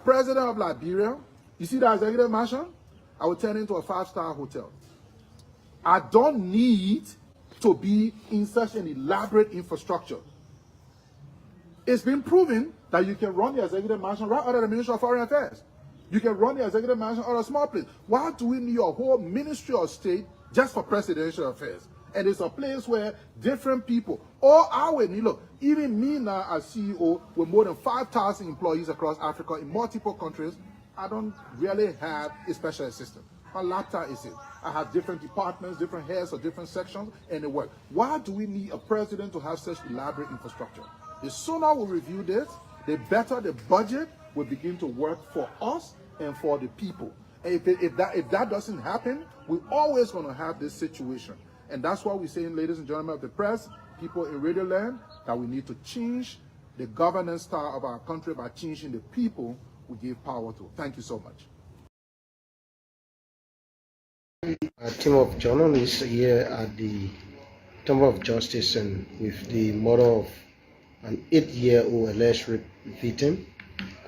president of Liberia, you see that executive mansion? I will turn it into a 5-star hotel. I don't need to be in such an elaborate infrastructure. It's been proven that you can run the executive mansion right out of the Ministry of Foreign Affairs. You can run the executive mansion out of a small place. Why do we need a whole Ministry of State just for presidential affairs? And it's a place where different people, all our look, even me now as CEO with more than 5,000 employees across Africa in multiple countries, I don't really have a special assistant. My laptop is it. I have different departments, different heads of different sections, and they work. Why do we need a president to have such elaborate infrastructure? The sooner we review this, the better the budget will begin to work for us and for the people. And if that doesn't happen, we're always going to have this situation. And that's why we're saying, ladies and gentlemen of the press, people in Radio Land, that we need to change the governance style of our country by changing the people we give power to. Thank you so much. A team of journalists here at the Temple of Justice and with the mother of an 8-year-old alleged rape victim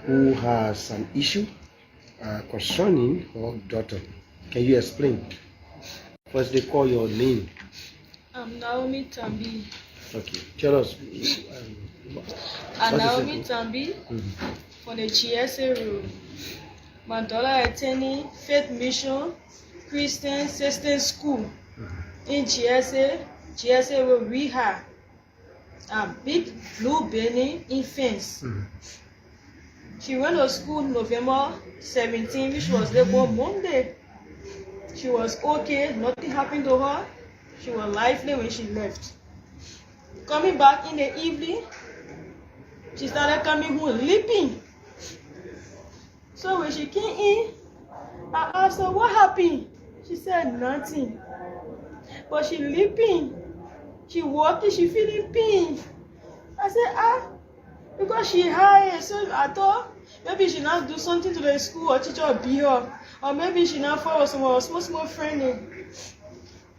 who has an issue concerning her daughter. Can you explain? First, they call your name. I'm Naomi Tambi. Okay, tell us. I'm Naomi Tambi from the GSA Road. My daughter attending Faith Mission Christian System School in GSA Road Rehab. A big blue building in fence. She went to school November 17, which was the Monday. She was okay, nothing happened to her. She was lively when she left. Coming back in the evening, she started coming home limping. So when she came in, I asked her, what happened? She said nothing. But she limping. She walking, she feeling pain. I said, because she high, so I thought maybe she not do something to the school or teacher or beat her. Or maybe she not follow someone small friendly.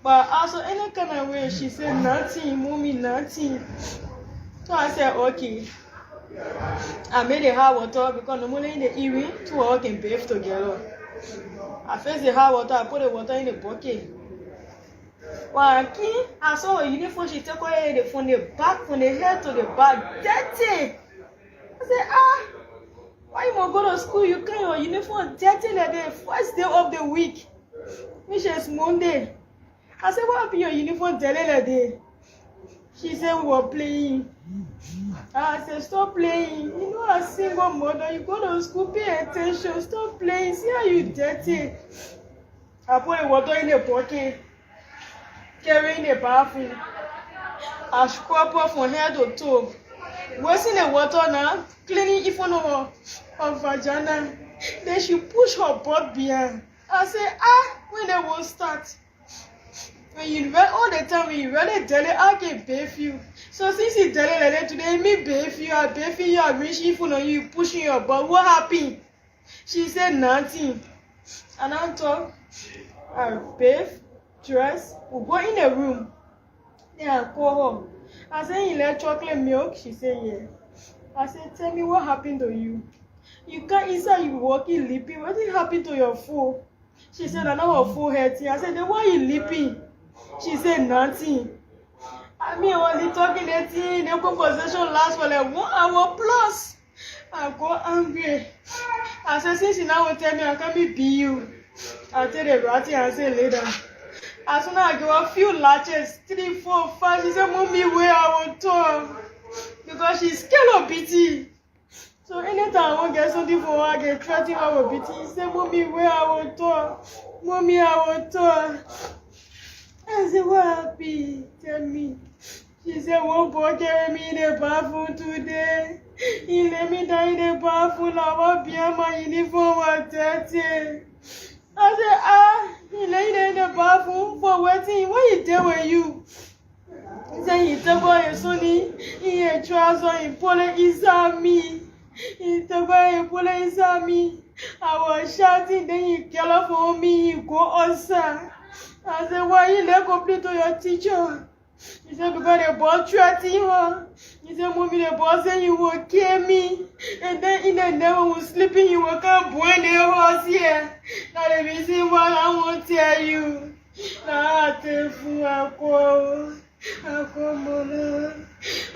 But also any kind of way, she said nothing, mommy, nothing. So I said, okay. I made the hot water because normally in the evening, 2 of us can bathe together. I fetched the hot water, I put the water in the bucket. When I came, I saw her uniform, she took her from the back, from the head to the back, dirty. I said, why you must go to school? You carry your uniform dirty like the first day of the week, which is Monday. I said, what happened your uniform dirty like that? She said, we were playing. I said, stop playing. You know, as a single mother, you go to school, pay attention, stop playing. See how you dirty. I put the water in the bucket, carry in the bathroom. I scrub her from head to toe. Wasting the water now, cleaning in front of her vagina. Then she pushed her butt behind. I said, when they will start. When you all the time, when you really daily, I can bathe you. So since you daily like that today, me bathe you, I bathe you, I reach in front of you, pushing your butt. What happened? She said nothing. And I talk, I bathe, dress, we go in the room. Then I call her. I said, you like chocolate milk? She said, yeah. I said, tell me what happened to you. You can't inside, you walking lipping. What did happen to your foot? She said, I know her foot hurting. I said, then why are you lipping? She said, nothing. I mean, only talking that thing, the conversation lasts for like 1 hour plus. I got angry. I said, since you now will tell me, I can't beat you. I tell the ratty, I said later. As soon as I give a few latches, 3, 4, 5, she said, mommy, where I will talk. Because she's scared of beating. So anytime I want to get something for her, I get threatening her with beating. She said, mommy, where I will talk. Mommy, I will talk. I said, what happened? Tell me. She said, one boy carry me in the bathroom today. He let me down in the bathroom. I was behind my uniform was dirty. I said, he lay there in the bathroom for waiting. What he did with you? He said, he took out his sonny. He had trousers, he pulled it inside me. He took out, he pulled it inside me. I was shouting, then he called up for me, he go outside. I said, why you let complete to your teacher? He said, because the boy threatened her. He said, Mommy, the boy said he will kill me. And then in the night when we was sleeping, he will come burn the house here. That's the reason why I won't tell you. Now I tell you, I call Mona.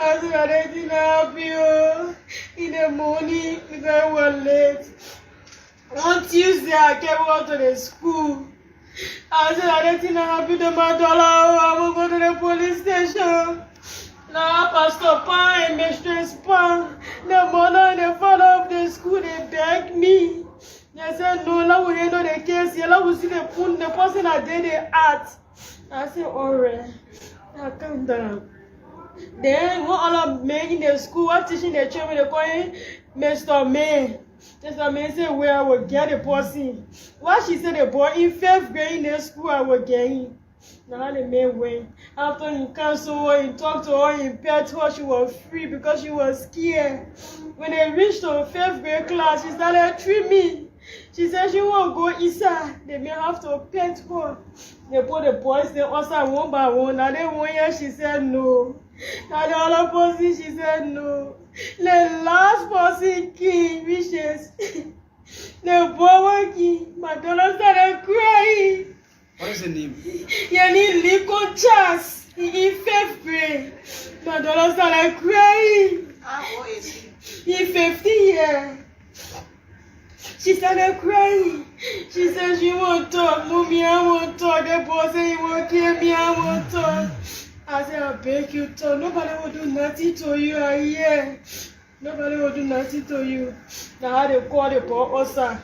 I said, I didn't help you. In the morning, because I was late. On Tuesday, I came out to the school. I said, I didn't help you to my dollar. I will go to the police station. Now, Pastor Pan and Mistress Pan, the mother and the father of the school, they begged me. They said, no, now we don't know the case. Now we see the person that did the act. I said, all right. Now, calm down. Then, when all of men in the school were teaching the children, they call him Mr. May. Mr. May said, where I will get the person. What she said, the boy in 5th grade in the school, I will get him. Now the man went. After he canceled her, he talked to her, he pet her, she was free because she was scared. When they reached her 5th grade class, she started treating me. She said she won't go inside. They may have to pet her. They put the boys there outside one by one. Now they went here, she said no. Now the other person, she said no. The last person came, which is the boy came. My daughter started crying. What is the name? Your name Lincoln Charles. He in 5th grade. My daughter started crying. How old is he? He 15 years. She started crying. She said she won't talk. Mommy, I won't talk. The boy said he won't kill me. I won't talk. I said, I beg you talk. Nobody will do nothing to you. I hear. Nobody will do nothing to you. Now they call the boy also.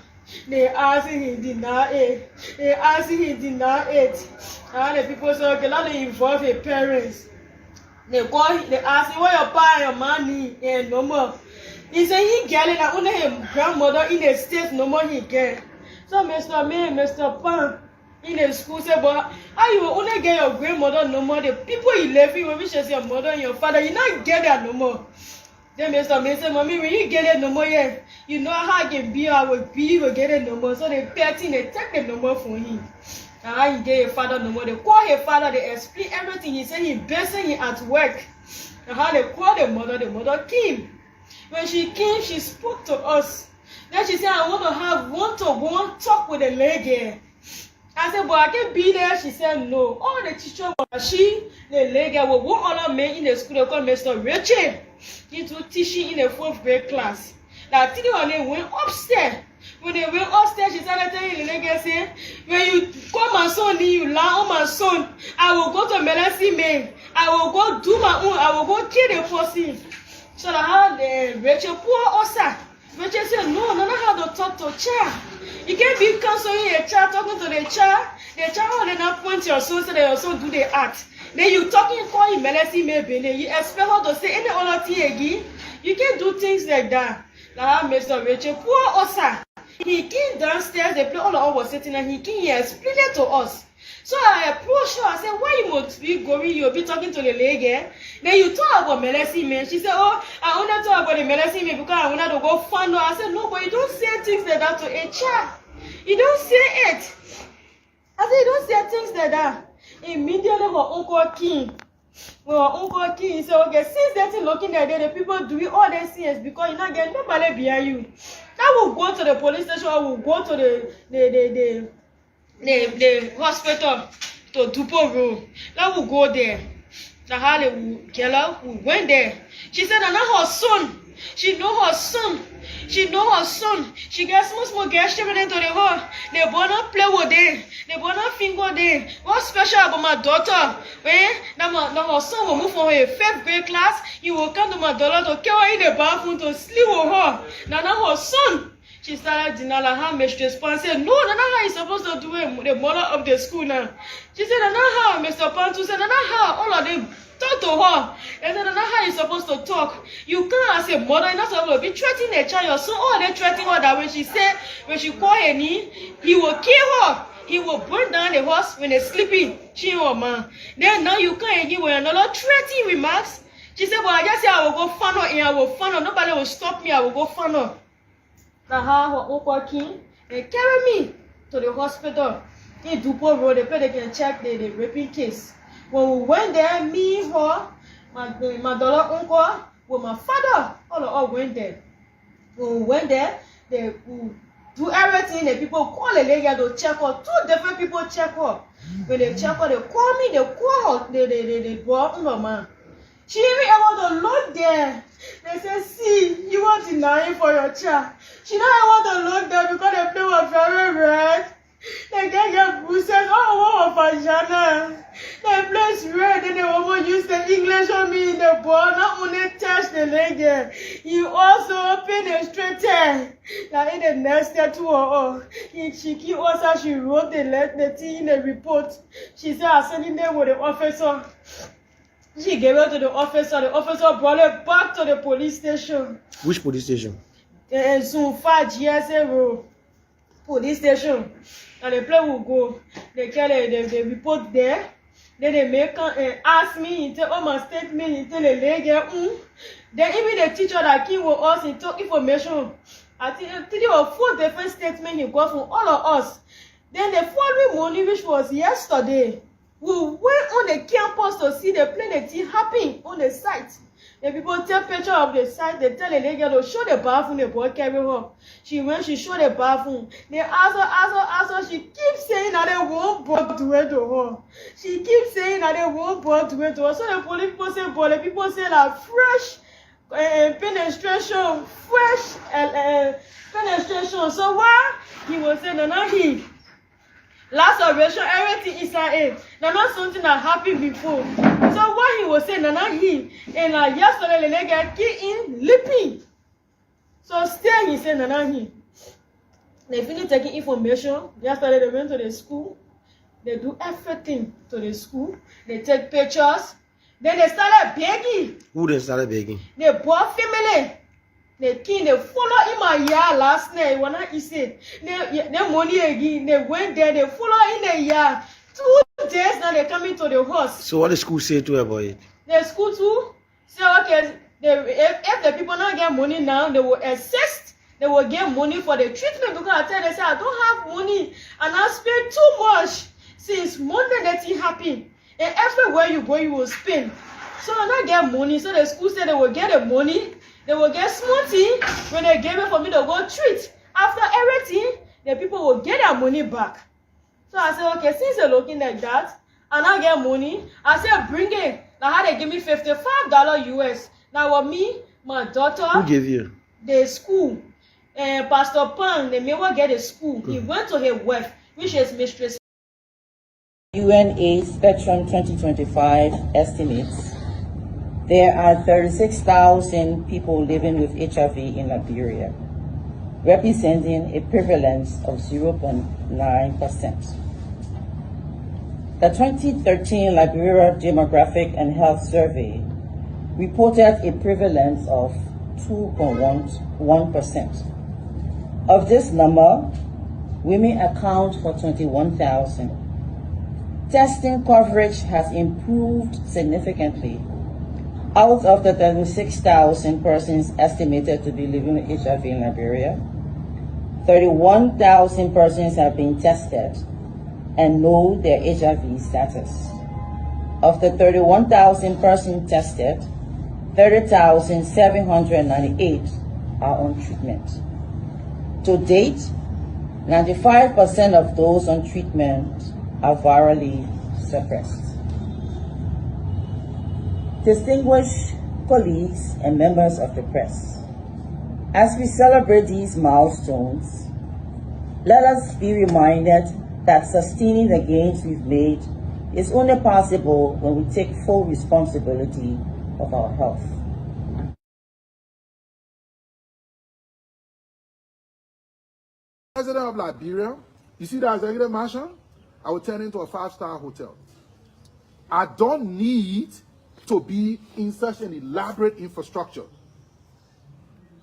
They asked him, he denied it. They asked him, he denied it. And the people said, okay, now they involve the parents. They asked him, what your pa and your money? And no more. He said, he get it, that only his grandmother in the States, no more he get. So Mr. May and Mr. Pan in the school said, but how you will only get your grandmother no more? The people you left you, which is your mother and your father, you not get that no more. Then Mr. May said, Mommy, when you get it no more yet, you know how I can be, I will be, you will get it no more. So they pet him, they take the number from him. And how he get his father no more. They call his father, they explain everything. He said he basing him at work. And how they call the mother came. When she came, she spoke to us. Then she said, I want to have one-to-one talk with the lady. I said, but I can't be there. She said, no. All the teachers, the lady, with one other man in the school, they call Mr. Richard. He's teaching in the 4th grade class. That three of them went upstairs. When they went upstairs, she started telling the lady, say, when you call my son, you lie on my son, I will go to Melasi man. I will go do my own. I will go kill the person. So that how Rachel poor also. Rachel said, no, not how to talk to child. You can't be counseling a child, talking to the child. The child will not point your son so that your son do the act. Then you talking, call him Melasi maybe. You expect her to say any other thing again. You can't do things like that. Now Mr. Rachel poor also. He came downstairs, the place all of us was sitting and he came here explained it to us. So I approached her, I said, why you must be going, you'll be talking to the lady. Then you talk about Melasi man. She said, oh, I want to talk about the Melasi man because I wanted to go find her. I said, no, but you don't say things like that to a child. You don't say it. I said, you don't say things like that. Immediately her uncle came. When her uncle came, he said, okay, since that thing looking like that, the people doing all these things because you not get nobody behind you. I will go to the police station, I will go to the hospital to Dupo Road. I will go there. Now how the girl we went there. She said, and now her son. She know her son. She know her son. She gets small girls straight into the hall. They wanna play with them. They wanna finger them. What's special about my daughter? Now her son will move from her 5th grade class. He will come to my daughter to carry her in the bathroom to sleep with her. Now her son. She started denying her mistress Pan said, no, that's not how you're supposed to do it, the mother of the school now. She said, that's not how, Mr. Pan too said, that's not how, all of them talk to her. They said, that's not how you're supposed to talk. You can't as a mother, you're not supposed to be threatening a child. Your son, oh, they threatening her that when she call her name, he will kill her. He will burn down the house when they're sleeping. She or man. Then now you can't again with another threatening remarks. She said, well, I just said I will go find her and I will find her. Nobody will stop me, I will go find her. Now her uncle came and carry me to the hospital in Dupo Road. They can check the raping case. When we went there, me, her, my daughter, uncle, with my father. All of us went there. We went there, they do everything, the people call the lady to check up. 2 different people check up. When they check up, they call me, they call her, they brought no man. She even able to look there. They say, see, you want to deny for your child. She don't want to look there because they play with very red. They can't get bruises all over vagina. They place red and they will use the English on me in the ball. Not only touch the leg, he also penetrated. Like in the next day to her, she keep also, she wrote the thing in the report. She said, I sent it there with the officer. She gave it to the officer. The officer brought it back to the police station. Which police station? Zunfa GSA Road. Police station. And the plane will go. They carry the report there. Then they make ask me into all my statement into the leg. Then even the teacher that came with us and took information. I think 3 or 4 different statements he got from all of us. Then the following morning, which was yesterday, we went on the campus to see the plane that happen on the site. The people take picture of the site, they tell the lady to show the bathroom, the boy carry her. She went, she showed the bathroom. They ask her, she keeps saying that they won't brought to it to her. She keeps saying that they won't brought to it to her. So the police people say, but the people say that fresh penetration, penetration. So why? He was saying, no, he. Last operation, everything inside it. Now, not something that happened before. So what he was saying, Nana he, and yesterday the leg key in lipping. So still he said, Nana he. They finished taking information. Yesterday they went to the school. They do everything to the school. They take pictures. Then they started begging. Who they started begging? The poor family. The king, they follow in my yard last night when I said, they money again, they went there, they follow in the yard. 2 days now they coming to the house. So what the school say to her about it? The school too say, okay, if the people not get money now, they will assist, they will get money for the treatment because I tell them, say, I don't have money and I spend too much since Monday that it happened. And everywhere you go, you will spend. So I not get money. So the school said they will get the money. They will get smoothie when they gave it for me to go treat. After everything, the people will get their money back. So I said, okay, since they're looking like that, and I get money, I said, bring it. Now how they give me $55 US. Now what me, my daughter. Who gave you? The school. Pastor Pang, the man get a school. He went to his wife, which is Mistress. UNA Spectrum 2025 estimates there are 36,000 people living with HIV in Liberia, representing a prevalence of 0.9%. The 2013 Liberia Demographic and Health Survey reported a prevalence of 2.1%. Of this number, women account for 21,000. Testing coverage has improved significantly. Out of the 36,000 persons estimated to be living with HIV in Liberia, 31,000 persons have been tested and know their HIV status. Of the 31,000 persons tested, 30,798 are on treatment. To date, 95% of those on treatment are virally suppressed. Distinguished colleagues and members of the press, as we celebrate these milestones, let us be reminded that sustaining the gains we've made is only possible when we take full responsibility of our health. President of Liberia, you see that executive mansion? I will turn into a 5-star hotel. I don't need to be in such an elaborate infrastructure.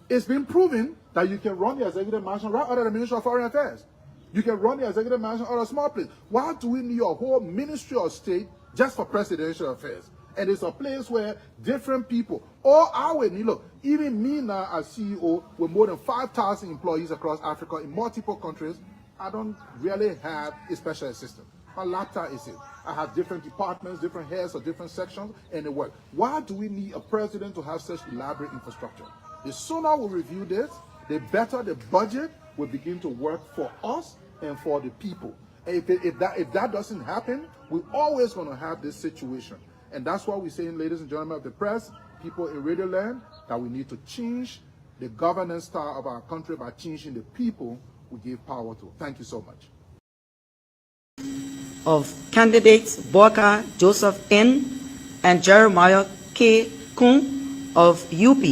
It's been proven that you can run the executive mansion right out of the Ministry of Foreign Affairs. You can run the executive mansion out of a small place. Why do we need a whole Ministry of State just for presidential affairs? And it's a place where different people, all our look, even me now as CEO with more than 5,000 employees across Africa in multiple countries, I don't really have a special assistant. How laptop is it? I have different departments, different heads or different sections, and they work. Why do we need a president to have such elaborate infrastructure? The sooner we review this, the better the budget will begin to work for us and for the people. And if that doesn't happen, we're always going to have this situation. And that's why we're saying, ladies and gentlemen of the press, people in Radio Land, that we need to change the governance style of our country by changing the people we give power to. Thank you so much. Of candidates Boaka Joseph N. and Jeremiah K. Kun of UP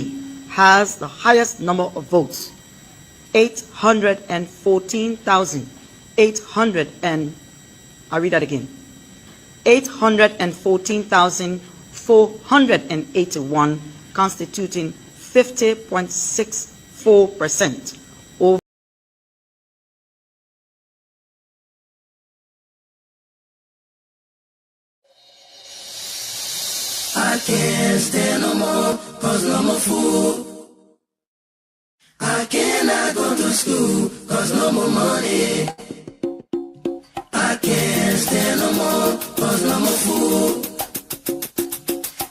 has the highest number of votes, 814,481, constituting 50.64% over I can't stand no more, cause no more food. I cannot go to school, cause no more money. I can't stand no more, cause no more food.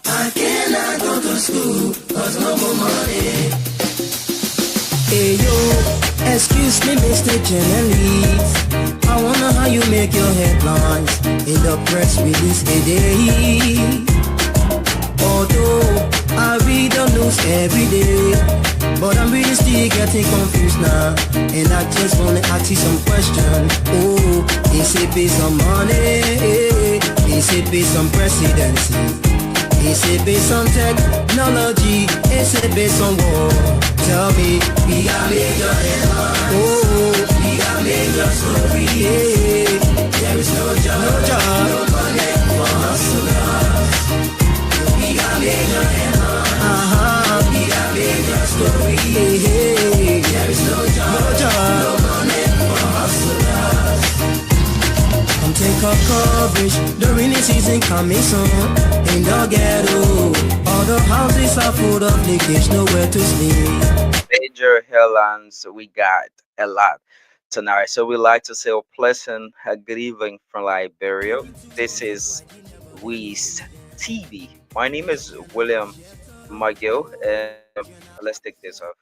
I cannot go to school, cause no more money. Hey yo, excuse me Mr. Journalist, I wonder how you make your headlines in the press release today. Although I read the news every day, but I'm really still getting confused now, and I just wanna ask you some questions. Oh, is it based on money? Is it based on presidency? Is it based on technology? Is it based on war? Tell me, we got major headlines. Oh, we got major story. Yeah. There is no job, no money for hustlers. We got major headlines. We got major story. Yeah. There is no job, no money for hustlers. Come take our coverage, the rainy season coming soon. In the ghetto, all the houses are full of leakage, nowhere to sleep. Major headlines, we got a lot tonight. So we like to say a pleasant good evening from Liberia. This is Wiz TV. My name is William McGill, and let's take this off.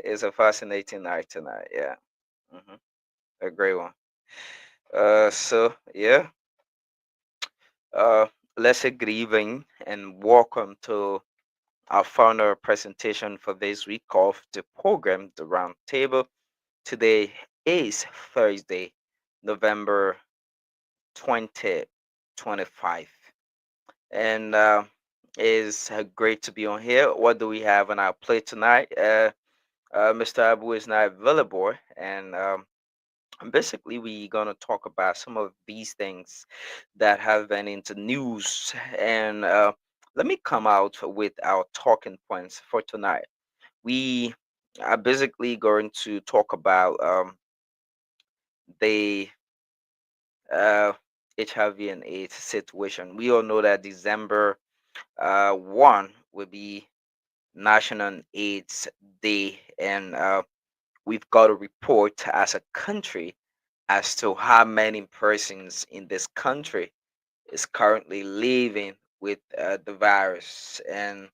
It's a fascinating night tonight. Yeah, a great one. So yeah, let's say good evening and welcome to our final presentation for this week of the program, The Round Table. Today is Thursday, November 2025, and it's great to be on here. What do we have on our plate tonight? Mr. Abu is not available, and basically we're going to talk about some of these things that have been into news, and let me come out with our talking points for tonight. We are basically going to talk about the HIV and AIDS situation. We all know that December 1 will be National AIDS Day, and we've got a report as a country as to how many persons in this country is currently living with the virus, and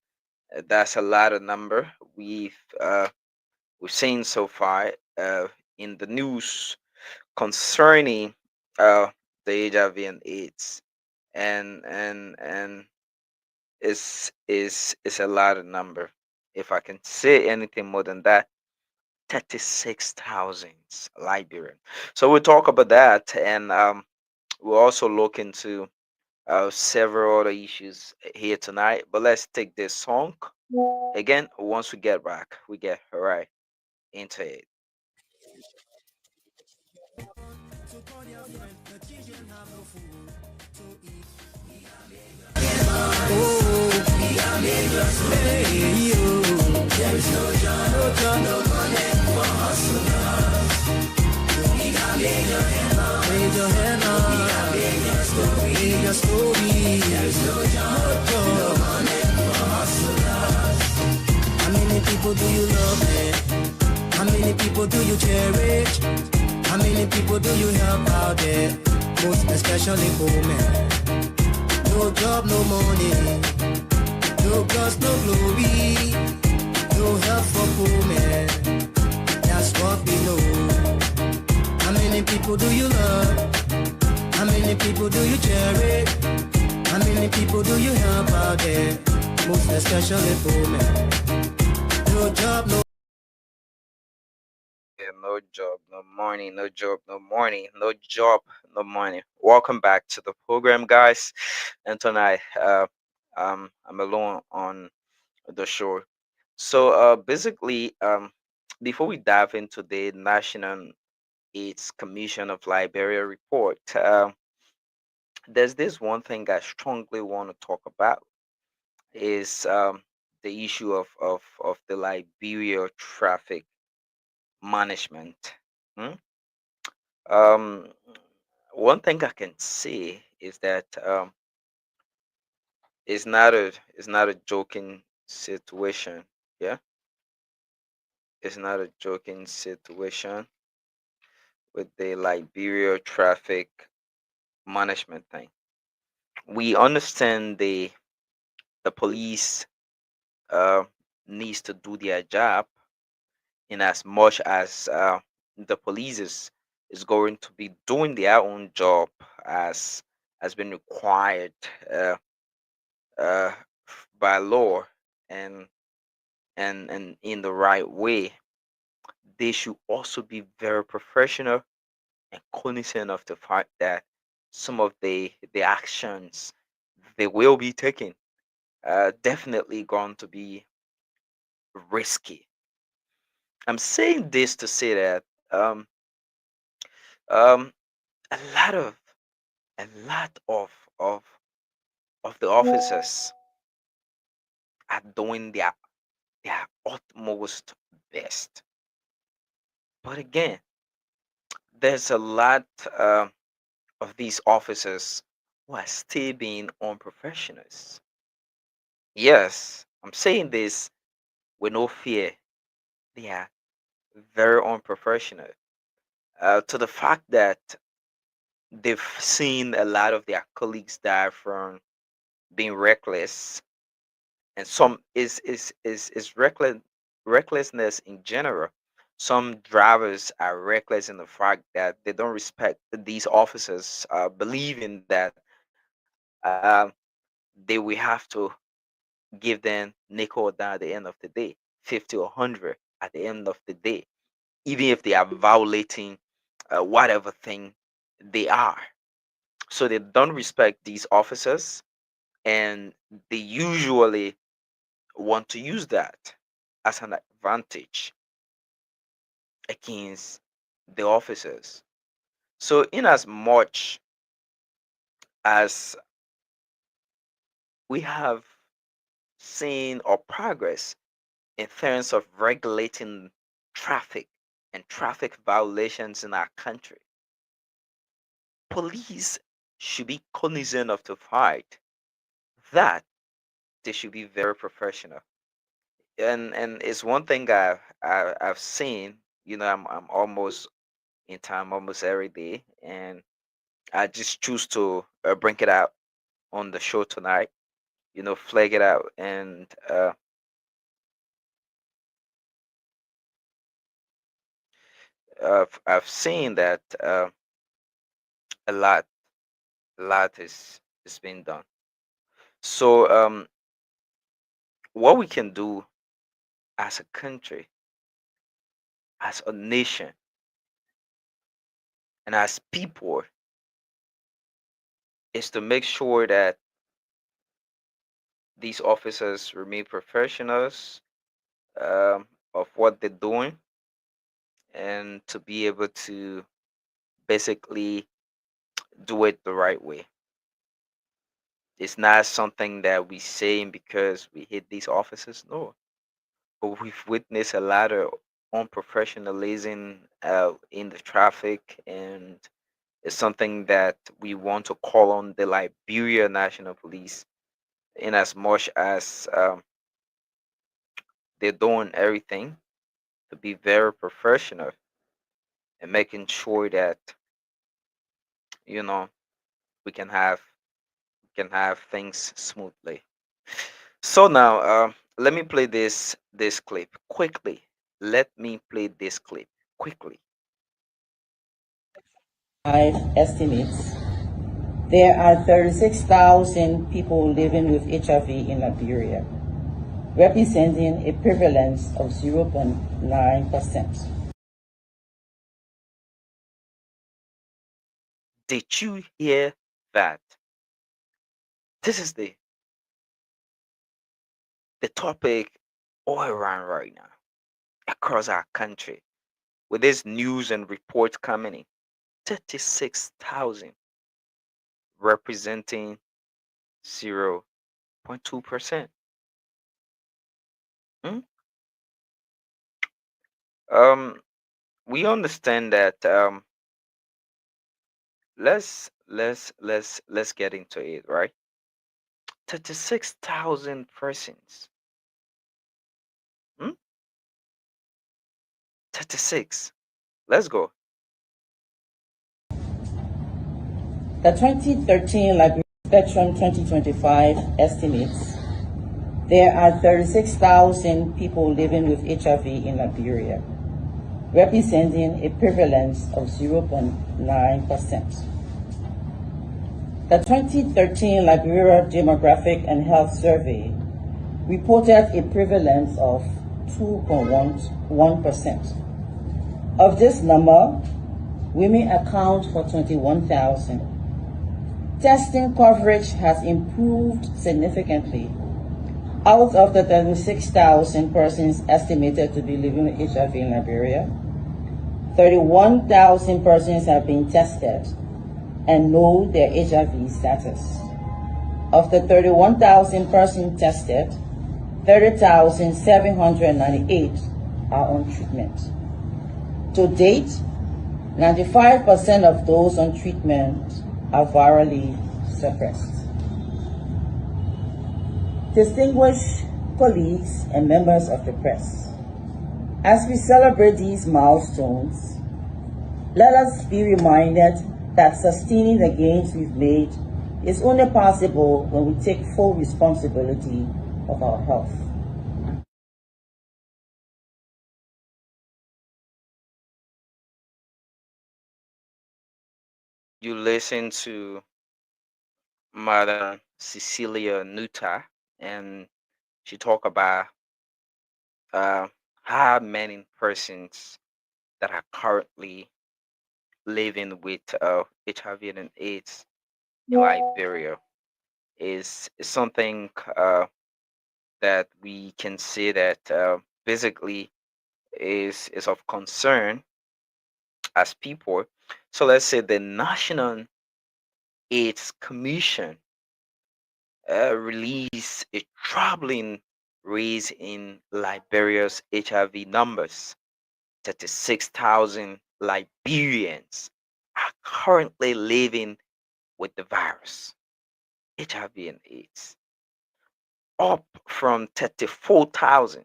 that's a lot of number we've seen so far in the news concerning the HIV and AIDS, and it's a lot of number. If I can say anything more than that, 36,000 Liberian. So we'll talk about that, and we'll also look into several other issues here tonight. But let's take this song again. Once we get back, we get right into it. There is no job, no money for hustlers. We got major headlines. We got major story. There is no job, no money for hustlers. How many people do you love, man? How many people do you cherish? How many people do you help out there? Most especially women. No job, no money. No girls, no glory. No help for poor men. That's what we know. How many people do you love? How many people do you cherish? How many people do you help out there? Most especially poor men. No job, no. Yeah, no job, no money, no job, no money, no job, no money. Welcome back to the program, guys. And tonight, I'm alone on the show. So, basically, before we dive into the National AIDS Commission of Liberia report, there's this one thing I strongly want to talk about is the issue of the Liberia traffic management. Hmm? Um, One thing I can say is that it's not a joking situation. Yeah, it's not a joking situation with the Liberia traffic management thing. We understand the police uh, needs to do their job in as much as the police is going to be doing their own job as has been required uh, uh, by law and and in the right way. They should also be very professional and cognizant of the fact that some of the actions they will be taking definitely going to be risky. I'm saying this to say that um, a lot of a lot of of the officers are doing their utmost best. But again, there's a lot of these officers who are still being unprofessionals. Yes, I'm saying this with no fear. They are very unprofessional. To the fact that they've seen a lot of their colleagues die from being reckless, and some is recklessness in general. Some drivers are reckless in the fact that they don't respect these officers, believing that um, they will have to give them nickel or dime at the end of the day, 50 or 100 at the end of the day, even if they are violating whatever thing they are. So they don't respect these officers, and they usually want to use that as an advantage against the officers. So, in as much as we have seen our progress in terms of regulating traffic and traffic violations in our country, police should be cognizant of the fact that they should be very professional. And it's one thing I've seen. I'm almost in time almost every day, and I just choose to bring it out on the show tonight. Flag it out, and I've seen that a lot, is being done. So, what we can do as a country, as a nation, and as people is to make sure that these officers remain professionals of what they're doing, and to be able to basically do it the right way. It's not something that we saying because we hate these officers. No, but we've witnessed a lot of unprofessionalism in the traffic, and it's something that we want to call on the Liberia National Police, in as much as they're doing everything to be very professional and making sure that you know we can have things smoothly. So now, let me play this clip quickly. Let me play this clip quickly. Estimates there are 36,000 people living with HIV in Liberia, representing a prevalence of 0.9%. Did you hear that? This is the topic all around right now across our country with this news and reports coming in. 36,000 representing 0.2%. Hmm? Um, we understand that. Let's get into it, right? 36,000 persons. Hmm? 36. Let's go. The 2013 Liberia Spectrum 2025 estimates there are 36,000 people living with HIV in Liberia, representing a prevalence of 0.9%. The 2013 Liberia Demographic and Health Survey reported a prevalence of 2.1%. Of this number, women account for 21,000. Testing coverage has improved significantly. Out of the 36,000 persons estimated to be living with HIV in Liberia, 31,000 persons have been tested and know their HIV status. Of the 31,000 persons tested, 30,798 are on treatment. To date, 95% of those on treatment are virally suppressed. Distinguished colleagues and members of the press, as we celebrate these milestones, let us be reminded that sustaining the gains we've made is only possible when we take full responsibility of our health. You listen to Madam Cecilia Nuta, and she talk about uh, how many persons that are currently living with HIV and AIDS in Liberia is something that we can say that basically is of concern as people. So let's say the National AIDS Commission released a troubling rise in Liberia's HIV numbers. 36,000 Liberians are currently living with the virus, HIV and AIDS, up from 34,000.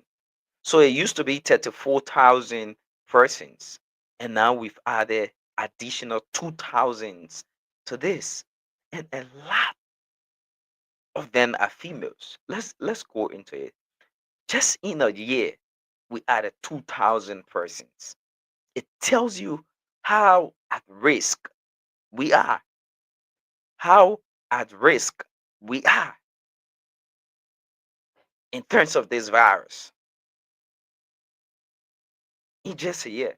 So it used to be 34,000 persons, and now we've added additional 2,000 to this, and a lot of them are females. Let's go into it. Just in a year, we added 2,000 persons. It tells you how at risk we are, how at risk we are in terms of this virus in just a year.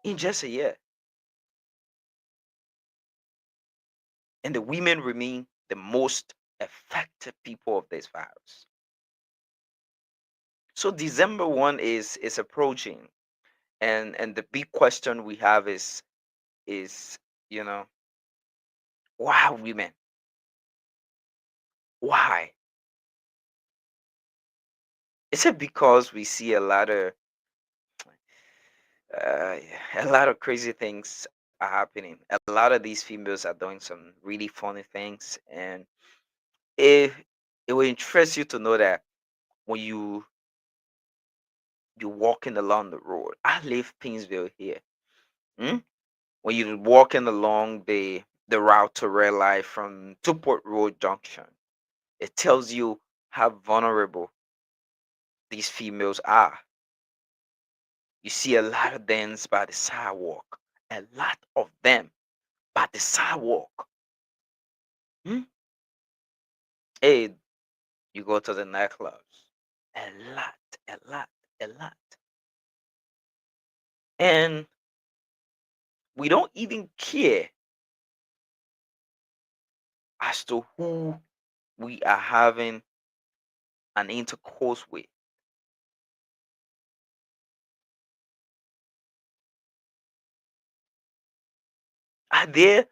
In just a year. And the women remain the most affected people of this virus. So December 1 is approaching, and the big question we have is you know why women? Why? Is it because we see uh, a lot of crazy things are happening? A lot of these females are doing some really funny things, and it it will interest you to know that when you're walking along the road. I live Pinsville here. Hmm? When you're walking along the route to Red Light from Tuport Road Junction, it tells you how vulnerable these females are. You see a lot of them by the sidewalk, a lot of them by the sidewalk. Hmm? Hey, you go to the nightclubs, a lot, a lot, a lot, and we don't even care as to who we are having an intercourse with. Are there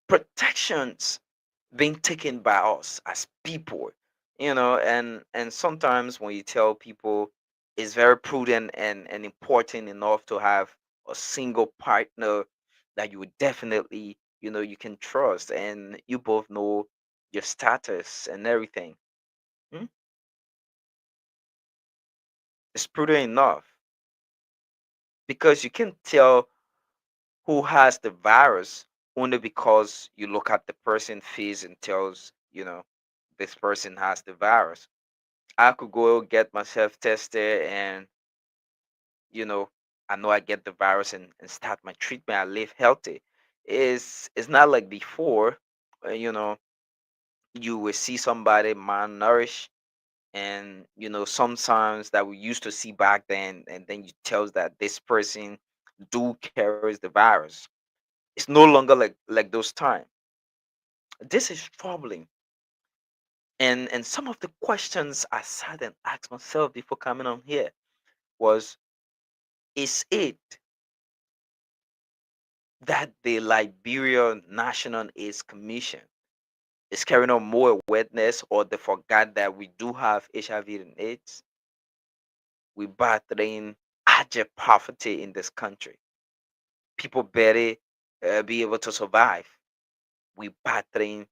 protections being taken by us as people? And sometimes when you tell people it's very prudent and important enough to have a single partner that you would definitely, you can trust, and you both know your status and everything. Hmm? It's prudent enough because you can tell who has the virus only because you look at the person's face and tells, this person has the virus. I could go get myself tested, and you know I know I get the virus, and start my treatment. I live healthy. It's not like before. You know, you will see somebody malnourished, and sometimes that we used to see back then, and then you tells that this person do carries the virus. It's no longer like those times. This is troubling. And some of the questions I sat and asked myself before coming on here was, is it that the Liberia National AIDS Commission is carrying on more awareness, or they forgot that we do have HIV and AIDS? We battling abject poverty in this country. People barely be able to survive. We battling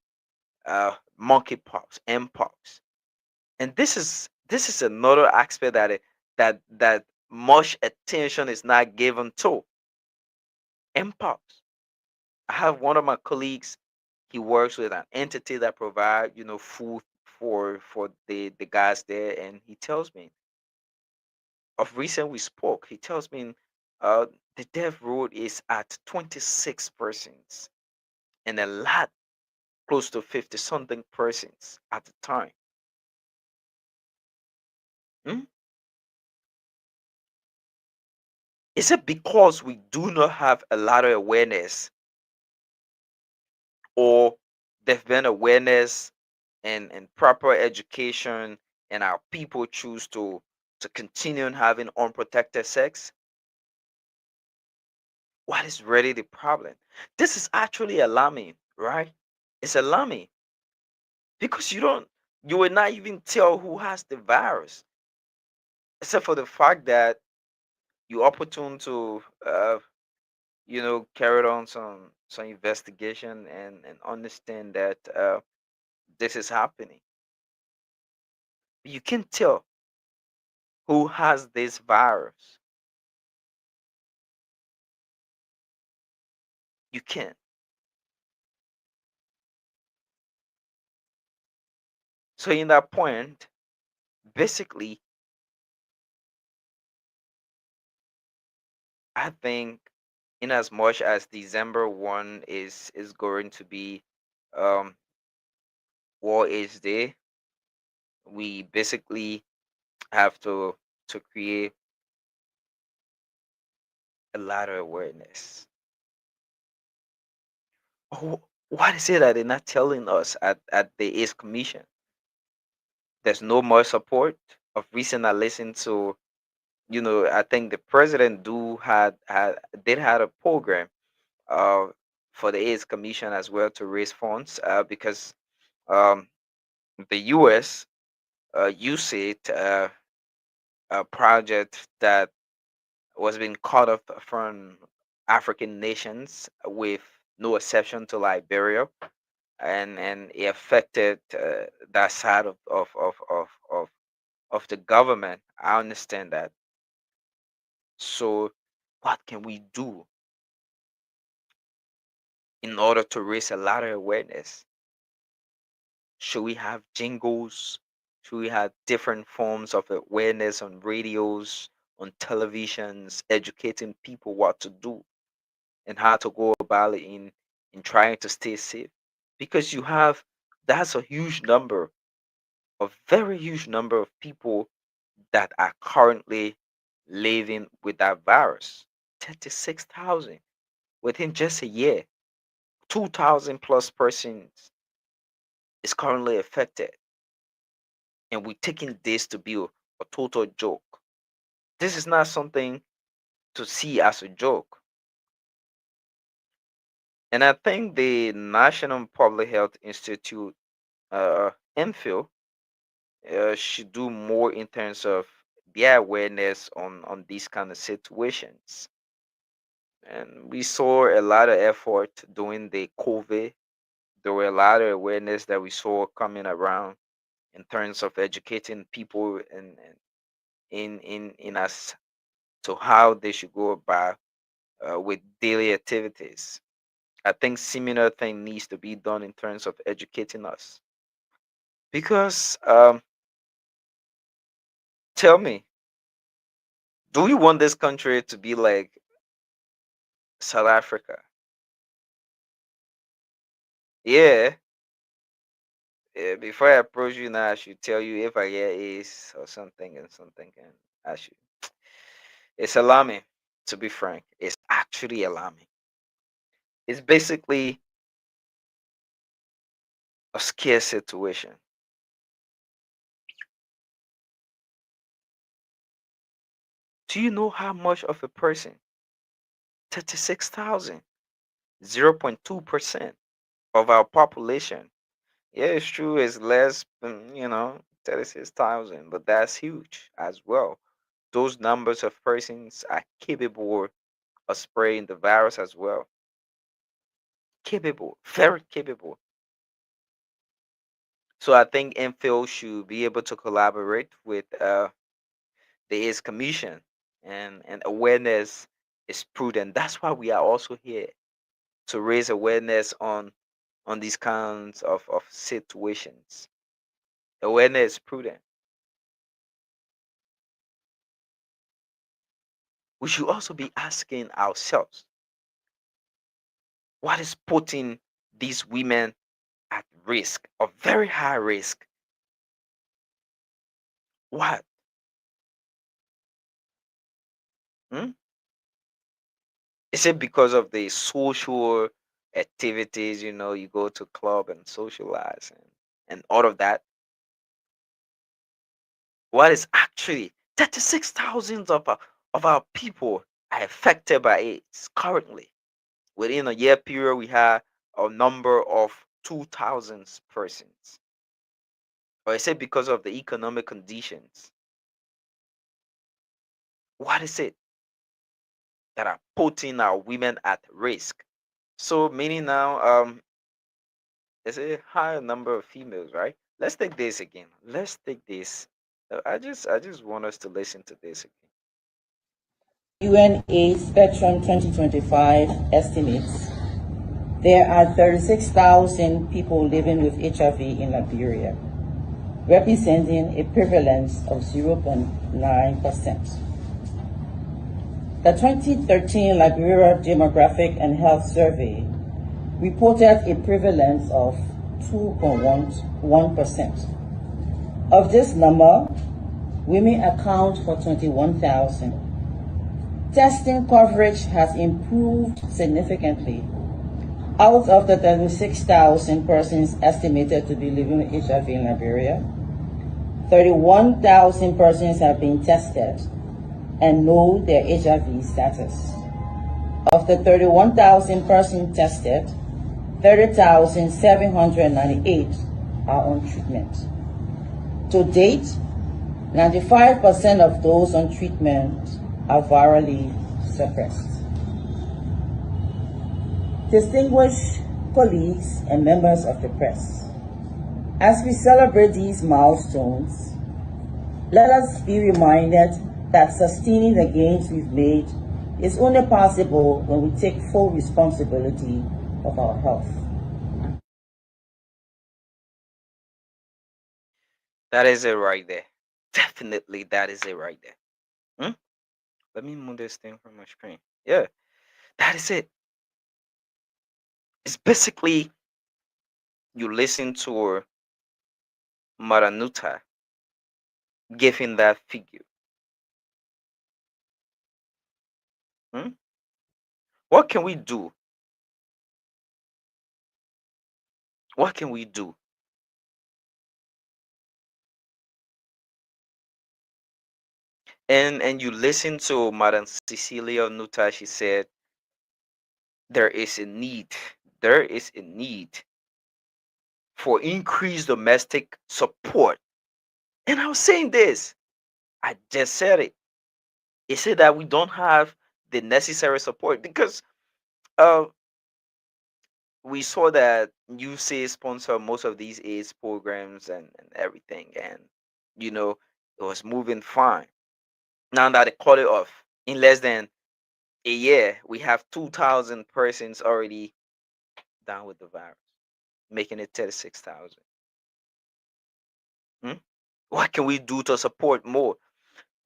monkeypox, mpox, and this is another aspect that much attention is not given to. Mpox. I have one of my colleagues. He works with an entity that provide food for the guys there, and he tells me, of recent we spoke. He tells me uh, the death rate is at 26 persons, and a lot close to 50 something persons at the time. Hmm? Is it because we do not have a lot of awareness, or there's been awareness and proper education, and our people choose to continue having unprotected sex? What is really the problem? This is actually alarming, right? It's alarming because you will not even tell who has the virus, except for the fact that you opportune to carry on some investigation and understand that this is happening. You can tell who has this virus. You can. So in that point, basically, I think in as much as December 1 is going to be um War is Day, we basically have to create a lot of awareness. Oh, what is it that they're not telling us at the AIDS Commission? There's no more support. Of recent, I listened to, I think the president did had a program uh for the AIDS Commission as well to raise funds, because um the US USAID a project that was being cut off from African nations, with no exception to Liberia, and it affected that side of of the government. I understand that. So, what can we do in order to raise a lot of awareness? Should we have jingles? Should we have different forms of awareness on radios, on televisions, educating people what to do and how to go about it in trying to stay safe? Because that's a huge number, a very huge number of people that are currently living with that virus. 36,000 within just a year. 2,000 plus persons is currently affected. And we're taking this to be a total joke. This is not something to see as a joke. And I think the National Public Health Institute, NPHIL, should do more in terms of their awareness on these kind of situations. And we saw a lot of effort during the COVID. There were a lot of awareness that we saw coming around in terms of educating people and in us to how they should go about with daily activities. I think similar thing needs to be done in terms of educating us. Because tell me, do we want this country to be like South Africa? Yeah. Before I approach you now, I should tell you if I get A's or something and something, and I should. It's alarming, to be frank. It's actually alarming. It's basically a scare situation. Do you know how much of a person? 36,000, 0.2% of our population. Yeah, it's true, it's less than, 36,000, but that's huge as well. Those numbers of persons are capable of spreading the virus as well. Capable, very capable. So I think MPhil should be able to collaborate with the AIDS Commission, and awareness is prudent. That's why we are also here to raise awareness on these kinds of situations. Awareness is prudent. We should also be asking ourselves, what is putting these women at risk, a very high risk? What? Hmm? Is it because of the social activities? You go to club and socialize and all of that. What is actually 36,000 of our people are affected by AIDS currently? Within a year period, we had a number of 2,000 persons. Or is it because of the economic conditions? What is it that are putting our women at risk? So meaning now, there's a higher number of females, right? Let's take this again. Let's take this. I just want us to listen to this again. UNAIDS Spectrum 2025 estimates there are 36,000 people living with HIV in Liberia, representing a prevalence of 0.9%. The 2013 Liberia Demographic and Health Survey reported a prevalence of 2.1%. Of this number, women account for 21,000. Testing coverage has improved significantly. Out of the 36,000 persons estimated to be living with HIV in Liberia, 31,000 persons have been tested and know their HIV status. Of the 31,000 persons tested, 30,798 are on treatment. To date, 95% of those on treatment are virally suppressed. Distinguished colleagues and members of the press, as we celebrate these milestones, Let us be reminded that sustaining the gains we've made is only possible when we take full responsibility of our health. That is it right there. Definitely, that is it right there. Hmm? Let me move this thing from my screen. Yeah, that is it. It's basically you listen to Maranuta giving that figure. Hmm? What can we do? What can we do? And you listen to Madam Cecilia Nuta, she said there is a need. There is a need for increased domestic support. And I was saying this. I just said it. It said that we don't have the necessary support because uh, we saw that USAID sponsor most of these AIDS programs and everything, and you know it was moving fine. Now that they cut it off in less than a year, we have 2,000 persons already down with the virus, making it 36,000. Hmm? What can we do to support more?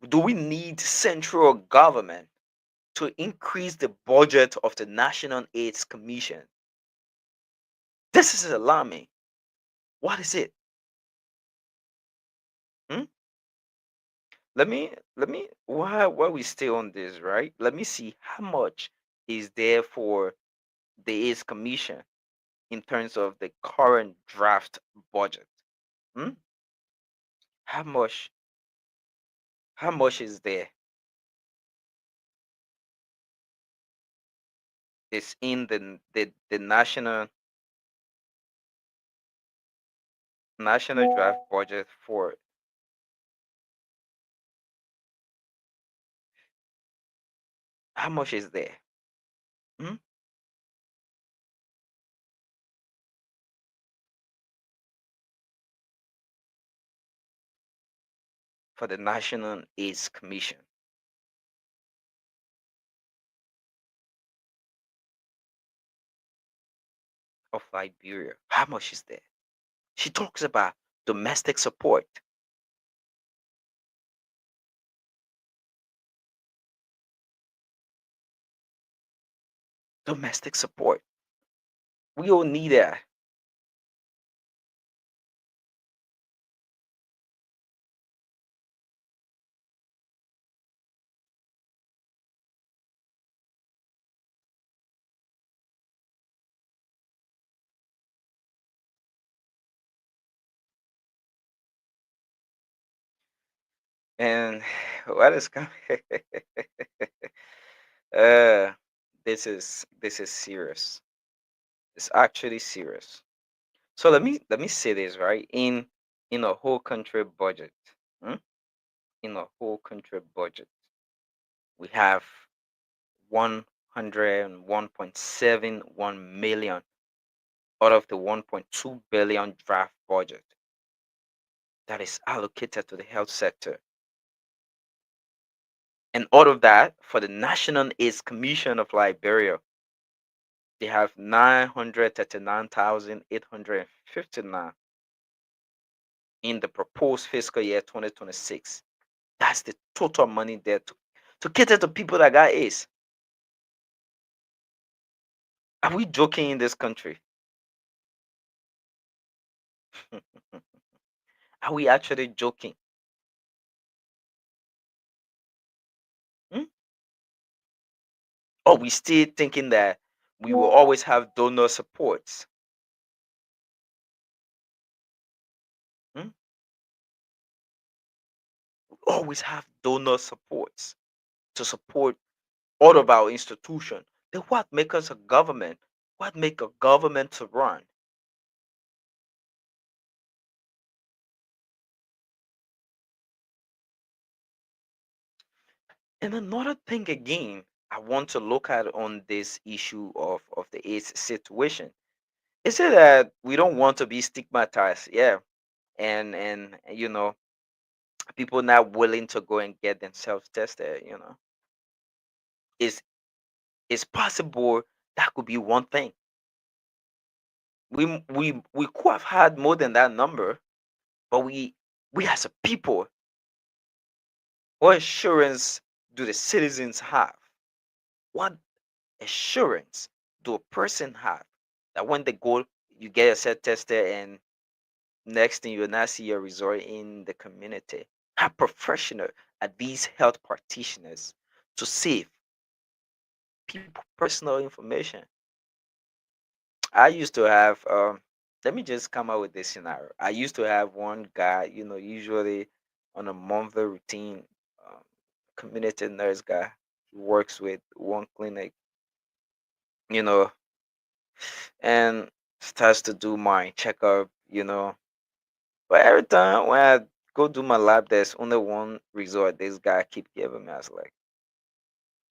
Do we need central government to increase the budget of the National AIDS Commission? This is alarming. What is it? Hmm? Let me while we stay on this, right? Let me see how much is there for the AIDS Commission in terms of the current draft budget. Hmm? How much how much is there? Is in the national draft budget for how much is there? Hmm? For the National AIDS Commission of Liberia. How much is there? She talks about domestic support. Domestic support. We all need that. And what is coming? uh, this is serious. It's actually serious. So let me say this right in a whole country budget. Hmm? In a whole country budget, we have 101.71 out of the 1.2 billion draft budget that is allocated to the health sector. And out of that, for the National AIDS Commission of Liberia, they have 939,859 in the proposed fiscal year 2026. That's the total money there to cater to people that got AIDS. Are we joking in this country? Are we actually joking? Hmm? Or we still thinking that we will always have donor supports? Hmm? We always have donor supports to support all of our institutions. Then what make us a government? What make a government to run? And another thing again, I want to look at on this issue of the AIDS situation is it that we don't want to be stigmatized, yeah, and people not willing to go and get themselves tested. Is it's possible that could be one thing. We could have had more than that number, but we as a people, what assurance do the citizens have? What assurance do a person have that when they go, you get yourself tested, and next thing you will not see your result in the community? How professional are these health practitioners to save people personal information? I used to have let me just come up with this scenario. I used to have one guy, usually on a monthly routine, um, community nurse guy. He works with one clinic, you know, and starts to do my checkup. But every time when I go do my lab, there's only one result this guy keep giving me. I was like,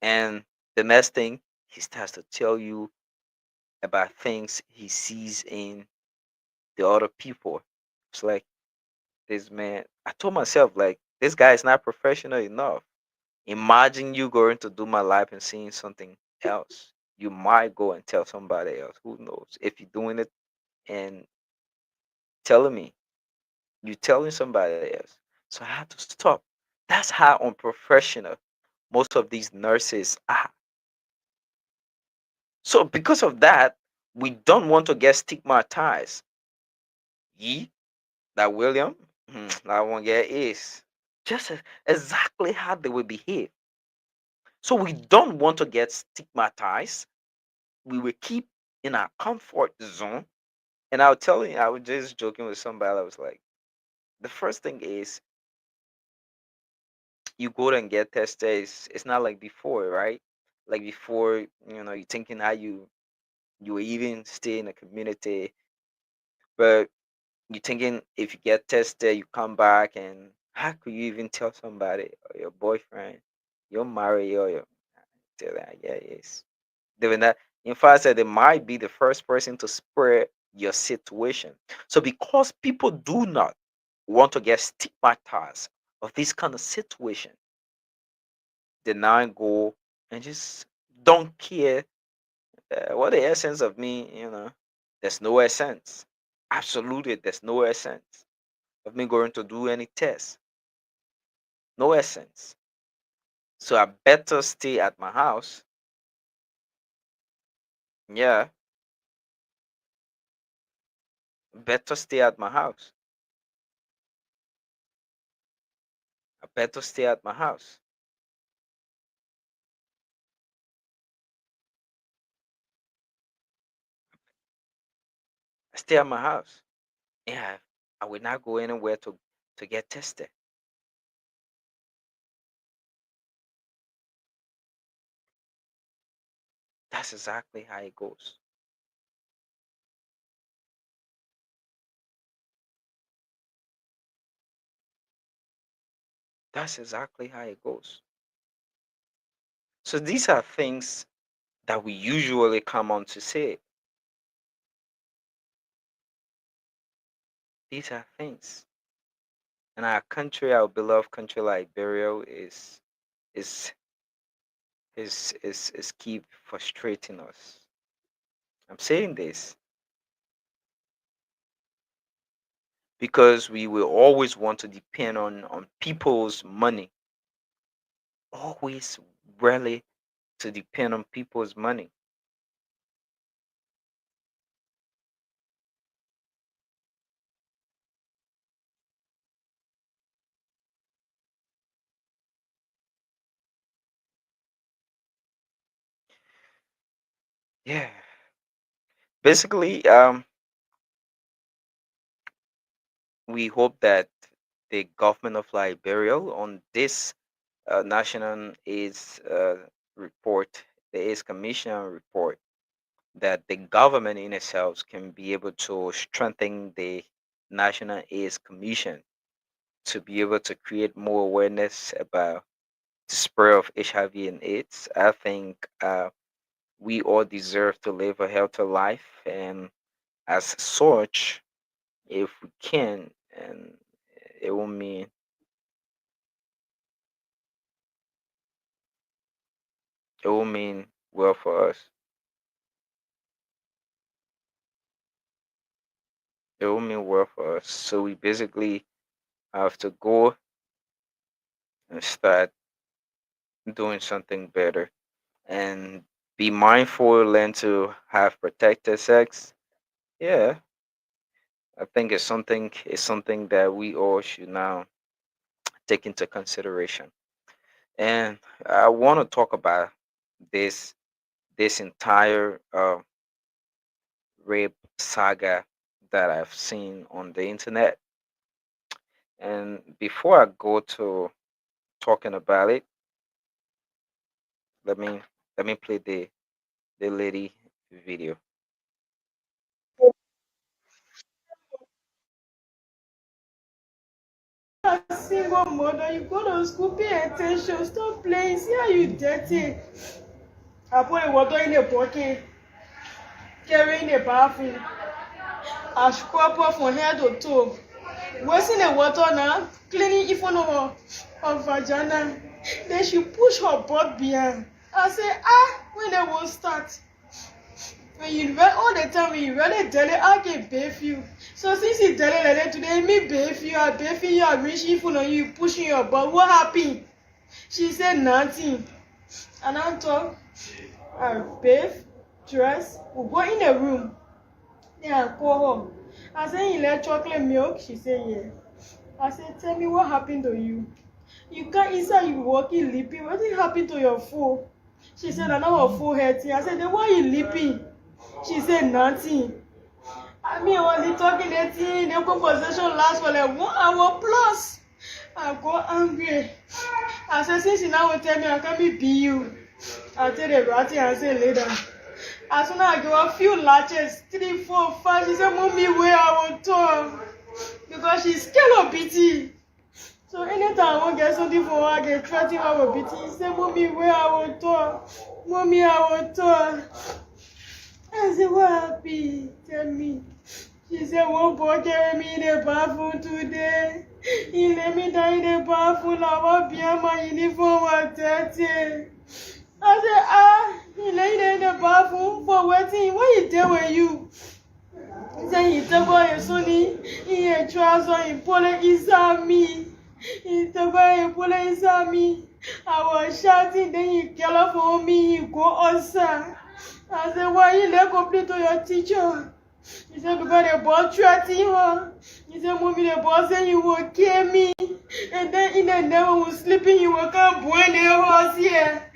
and the next thing he starts to tell you about things he sees in the other people. It's like, this man, I told myself, like, this guy is not professional enough. Imagine you going to do my life and seeing something else. You might go and tell somebody else. Who knows? If you're doing it and telling me, you telling somebody else. So I had to stop. That's how unprofessional most of these nurses are. So because of that, we don't want to get stigmatized. Ye, that William, that one get is just exactly how they will behave. So we don't want to get stigmatized. We will keep in our comfort zone. And I'll tell you, I was just joking with somebody. I was like, the first thing is you go and get tested. It's not like before, right? Like before, you're thinking how you will even stay in a community, but you're thinking if you get tested, you come back, and how could you even tell somebody or your boyfriend you're married or your tell that, yeah, yes. They will not, in fact, they might be the first person to spread your situation. So because people do not want to get stigmatized of this kind of situation, they now go and just don't care what the essence of me. There's no essence. Absolutely, there's no essence of me going to do any test. No essence. So I better stay at my house. Yeah, better stay at my house. I better stay at my house. I stay at my house. Yeah, I will not go anywhere to get tested. That's exactly how it goes. That's exactly how it goes. So these are things that we usually come on to say. These are things. And our country, our beloved country, Liberia, is is keep frustrating us. I'm saying this because we will always want to depend on people's money. Always rarely to depend on people's money. Yeah. Basically, we hope that the government of Liberia on this national AIDS report, the AIDS Commission report, that the government in itself can be able to strengthen the National AIDS Commission to be able to create more awareness about the spread of HIV and AIDS. I think we all deserve to live a healthy life, and as such, if we can, and it will mean it will mean well for us. It will mean well for us. So we basically have to go and start doing something better and be mindful, learn to have protected sex. Yeah, I think it's something that we all should now take into consideration. And I want to talk about this this entire rape saga that I've seen on the internet. And before I go to talking about it, let me play the lady video. A single mother, you go to school, pay attention, stop playing. See how you dirty. I put the water in the bucket, carry in the bathroom. I scrub her from head to toe. Wasting the water now, cleaning even her vagina. Then she push her butt behind. I say, when they will start. When you read all the time, when you read it daily, I can bathe you. So since you daily like that today, me bathe you, I bathe you, I reaching for you, pushing your butt. What happened? She said nothing. And I talk, I bathe, dress, we go in the room. Then I call her. I said, you like chocolate milk? She said, yeah. I said, tell me what happened to you. You can't inside you walking leaping. What did happen to your foot? She said, I know her foot hurting. I said, then why you leaping? She said, nothing. I mean, only talking that thing, the conversation lasts for like 1 hour plus. I go angry. I said, since you now will tell me I can't be you. I tell the ratty and say later. As soon as I give a few latches, 3, 4, 5, she said, mommy, where I will talk. Because she's scared of BT. So anytime I want to get something for her, I get threatening her with BT. She said, mommy, where I will talk. Mommy, I will talk. I said, what happened? Tell me. She said, one boy carry me in the bathroom today. He let me down in the bathroom. I was behind my uniform was dirty. I said, he lay there in the bathroom for waiting. What he did with you? He said, he took out his sonny. He had trouser. He pulled it inside me. He took out and pulled it inside me. I was shouting. Then he called for me. He go outside. I said, why you let complete to your teacher? He said, because the boy threatening her. He said, mommy, the boy said he will kill me. And then in the night when we was sleeping, he will come burn the house here.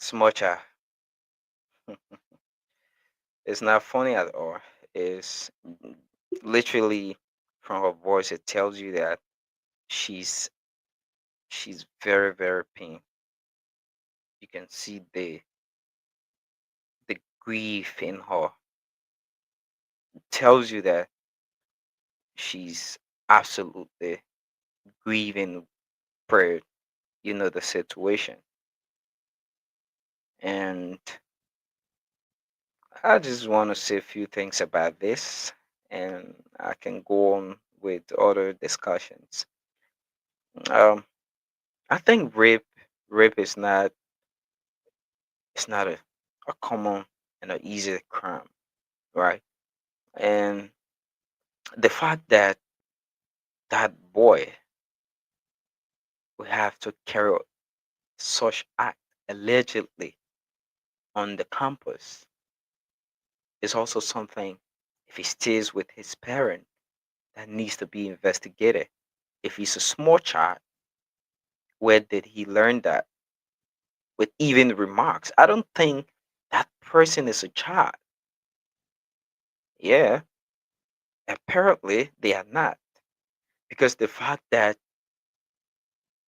Smocha. It's not funny at all. It's literally from her voice. It tells you that she's she's very very pain. You can see the grief in her. It tells you that she's absolutely grieving per the situation. And I just want to say a few things about this, and I can go on with other discussions. Um, I think rape is not it's not a common and an easy crime, right? And the fact that that boy will have to carry out such act allegedly on the campus is also something, if he stays with his parent, that needs to be investigated. If he's a small child, where did he learn that? With even remarks, I don't think that person is a child. Yeah, apparently they are not. Because the fact that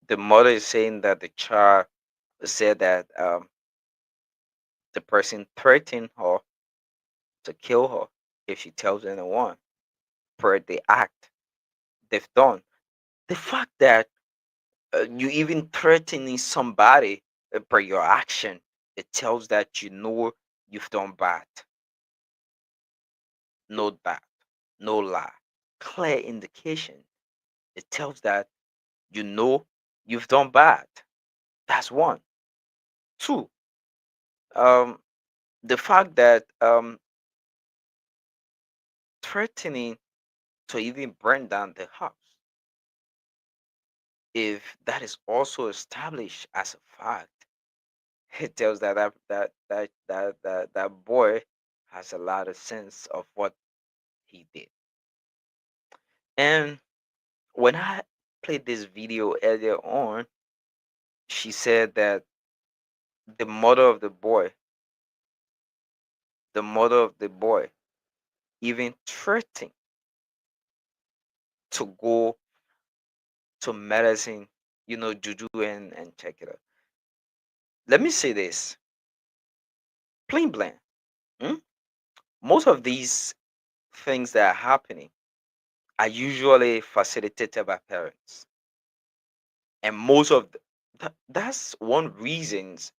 the mother is saying that the child said that the person threatened her to kill her if she tells anyone per the act they've done. The fact that you even threatening somebody per your action, it tells that you've done bad. Note that. No lie. Clear indication. It tells that you know you've done bad. That's one. Two, the fact that threatening to even burn down the house, if that is also established as a fact, it tells that boy has a lot of sense of what he did. And when I played this video earlier on, she said that the mother of the boy, the mother of the boy, even threatened to go to medicine, juju and check it out. Let me say this, plain blank. hmm, Most of these things that are happening are usually facilitated by parents, and most of that's one reasons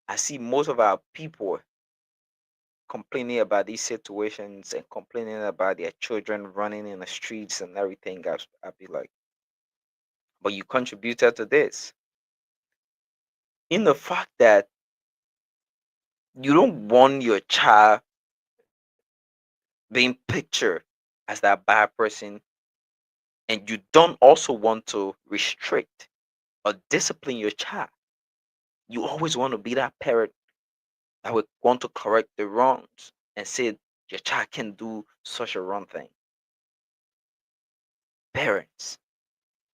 I see most of our people complaining about these situations and complaining about their children running in the streets and everything. I'd be like, but you contributed to this in the fact that you don't want your child being pictured as that bad person, and you don't also want to restrict or discipline your child. You always want to be that parent that would want to correct the wrongs and say your child can do such a wrong thing. Parents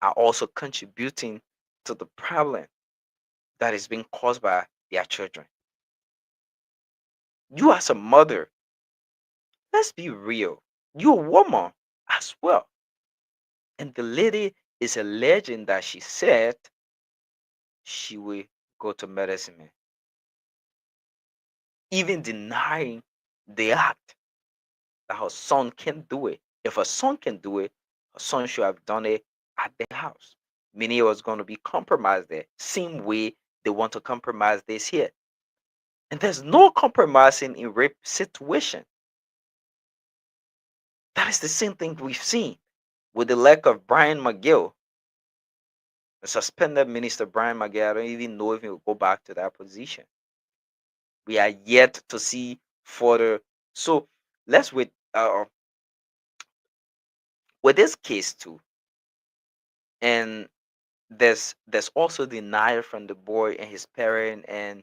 are also contributing to the problem that is being caused by their children. You as a mother, let's be real, you're a woman as well. And the lady is alleging that she said she will go to medicine man, even denying the act that her son can do it. If her son can do it, her son should have done it at the house. Meaning it was going to be compromised there. Same way they want to compromise this here. And there's no compromising in rape situation. That is the same thing we've seen with the lack of Brian McGill, the suspended minister Brian McGill. I don't even know if he will go back to that position. We are yet to see further. So let's wait. With this case too, and there's also denial from the boy and his parent. And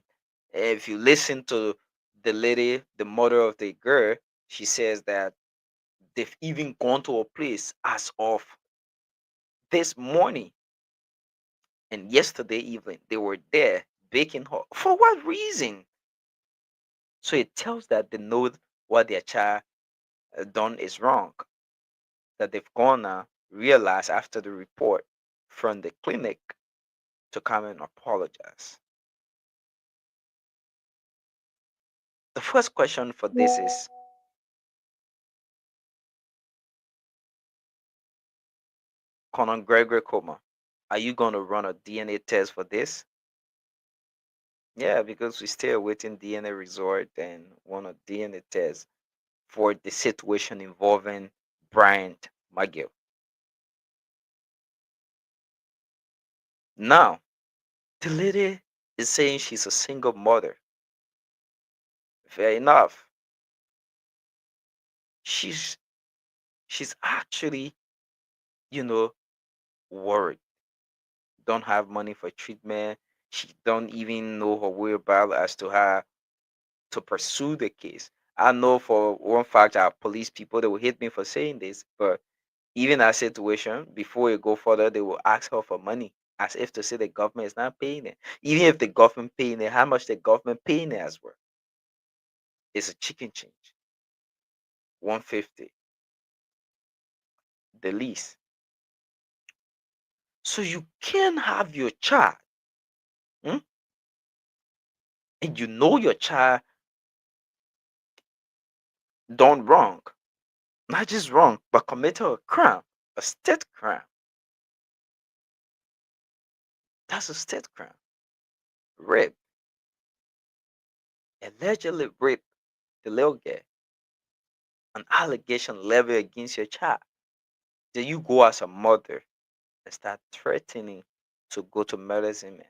if you listen to the lady, the mother of the girl, she says that they've even gone to a place as of this morning and yesterday evening. They were there baking her. For what reason? So it tells that they know what their child done is wrong. That they've gonna realize after the report from the clinic to come and apologize. The first question for this is, Conan Gregory Coleman, are you going to run a DNA test for this? Yeah, because we still awaiting DNA result and want a DNA test for the situation involving Bryant McGill. Now, the lady is saying she's a single mother. Fair enough. She's actually, you know, worried. Don't have money for treatment. She don't even know her whereabouts as to how to pursue the case. I know for one fact our police people, they will hate me for saying this, but even that situation, before you go further, they will ask her for money as if to say the government is not paying it. Even if the government paying it, how much the government paying it as well? It's a chicken change. 150. The least. So you can have your child, hmm, and you know your child done wrong. Not just wrong, but committed a crime, a state crime. That's a state crime. Rape. Allegedly rape the little girl. An allegation leveled against your child. Then you go as a mother and start threatening to go to murder him and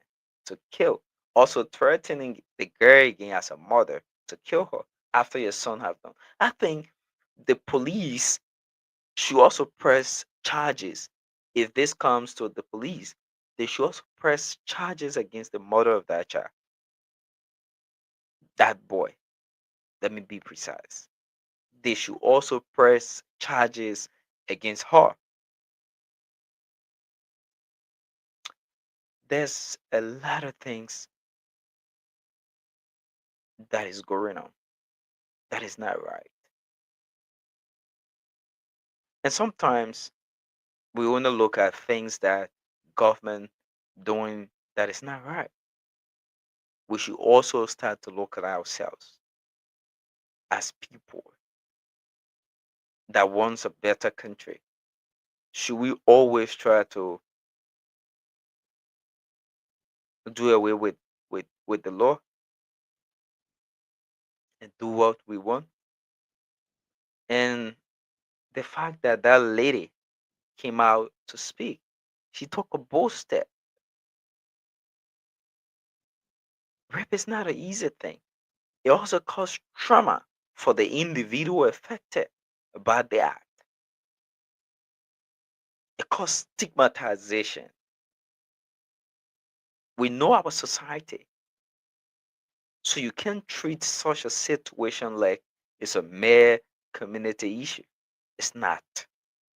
to kill. Also threatening the girl again as a mother to kill her after your son have done. I think the police should also press charges. If this comes to the police, they should also press charges against the mother of that child, that boy. Let me be precise. They should also press charges against her. There's a lot of things that is going on that is not right. And sometimes we only look at things that government doing that is not right. We should also start to look at ourselves as people that wants a better country. Should we always try to do away with the law and do what we want? And the fact that that lady came out to speak, she took a bold step. Rape is not an easy thing. It also causes trauma for the individual affected by the act. It causes stigmatization. We know our society, so you can't treat such a situation like it's a mere community issue. It's not.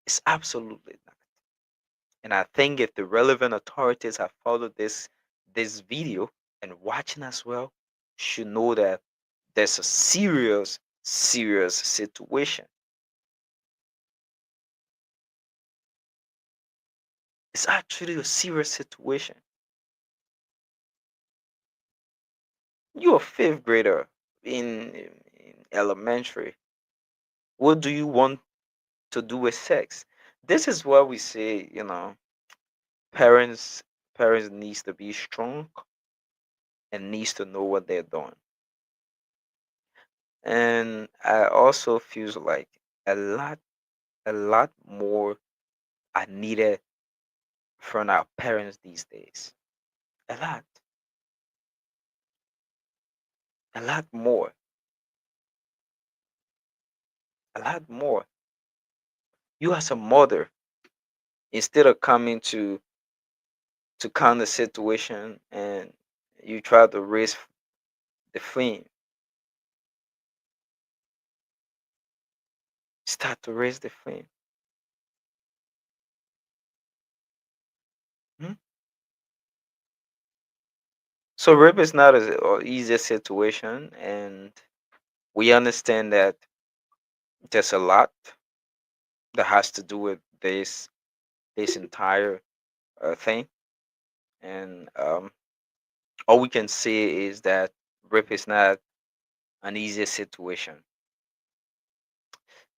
It's absolutely not. And I think if the relevant authorities have followed this video and watching as well, should know that there's a serious, serious situation. It's actually a serious situation. You're a fifth grader in elementary. What do you want to do with sex? This is why we say, parents parents needs to be strong and needs to know what they're doing. And I also feel like a lot more are needed from our parents these days. A lot, a lot more, a lot more. You as a mother, instead of coming to calm the situation and you try to raise the flame, start to raise the flame. Hmm? So rape is not an easy situation, and we understand that there's a lot that has to do with this entire thing, and all we can say is that rape is not an easy situation,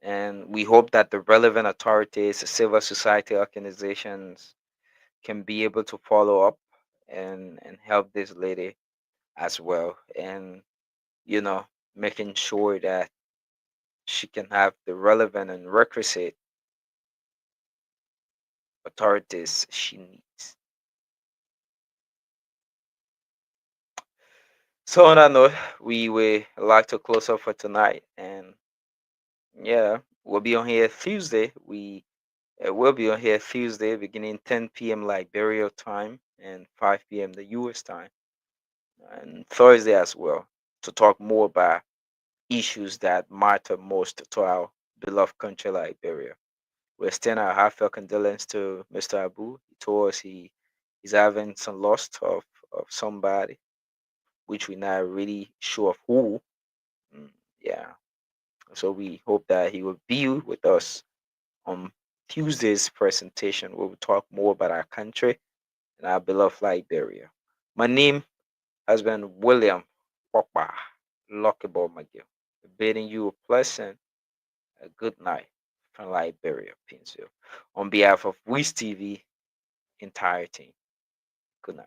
and we hope that the relevant authorities, the civil society organizations, can be able to follow up and help this lady as well, and you know making sure that she can have the relevant and requisite authorities she needs. So on that note, we will like to close up for tonight, and yeah, we'll be on here Tuesday. We will be on here Tuesday, beginning 10 p.m. Liberia time and 5 p.m. the U.S. time, and Thursday as well, to talk more about issues that matter most to our beloved country, Liberia. We extend our heartfelt condolence to Mr. Abu. He told us he's having some loss of somebody, which we're not really sure of who. Mm, yeah. So we hope that he will be with us on Tuesday's presentation, where we talk more about our country and our beloved Liberia. My name has been William Papa Lockable McGill, bidding you a pleasant a good night from Liberia, Pinsville. On behalf of Wiz TV entire team, good night.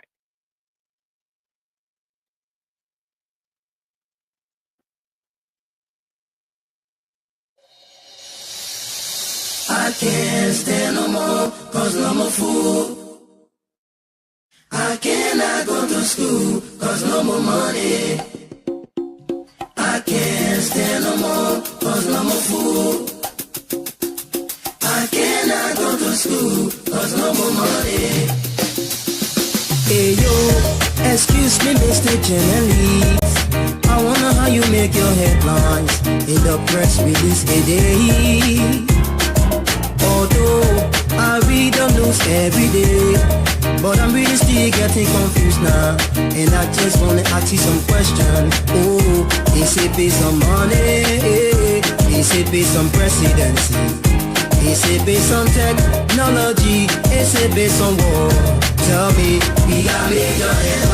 I can't stand no more, cause I'm a fool. I cannot go to school, cause no more money. I can't stand no more, cause no more food. I cannot go to school, cause no more money. Hey yo, excuse me, Mr. Journalist, I wonder how you make your headlines in the press release a day. Although I read the news every day, but I'm really still getting confused now. And I just wanna ask you some questions. Oh, is it based on money? Is it based on presidency? Is it based on technology? Is it based on war? Tell me, we gotta make your head